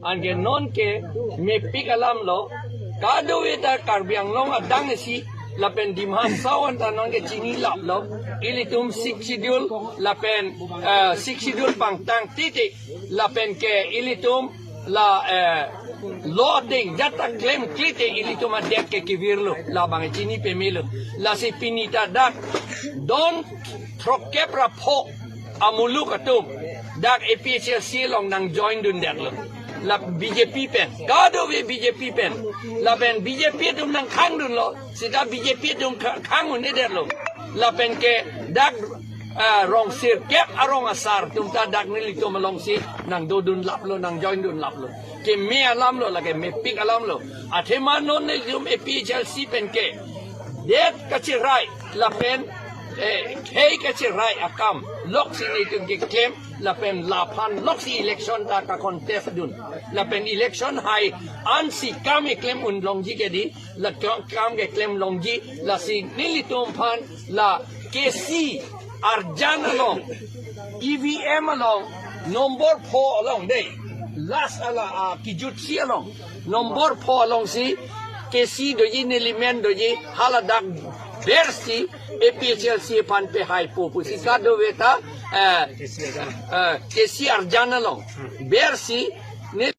Ange non ke me pikalam lo kado eta karbiang long adang si lapen dimhan sawan tanon ke chini lap lo ilitum sik schedule lapen sik schedule pangtang titi lapen ke ilitum la loading jata claim klite ilitum adek ke kivirlo la bang chini pemilo la si pinita dak don trokepra pho amulu katum dak APHLC long nang join dun dak lo la BJP pen kado we BJP pen la pen BJP tum nang khang dun lo sida BJP tum khang un der lo la pen ke dak rong sir kep arong asar tum ta dak ni litum long si nang do dun lap lo nang join dun lap lo ke me alam lo la ke me pik alam lo athema non ne tum APHLC pen ke det kachirai la pen hey kachirai akam lok sini tum ke claim la pen la pan lok si election ta ka contest dun la pen election hai an si kam e claim un longji ke di la kam ke claim longji la si nilitum pan la KC arjana long EVM along nombor 4 along day last ala kijut si along nombor 4 along si KC doji element doji haladak versi APHLC pan pe hai po pusika do veta KC arjana long versi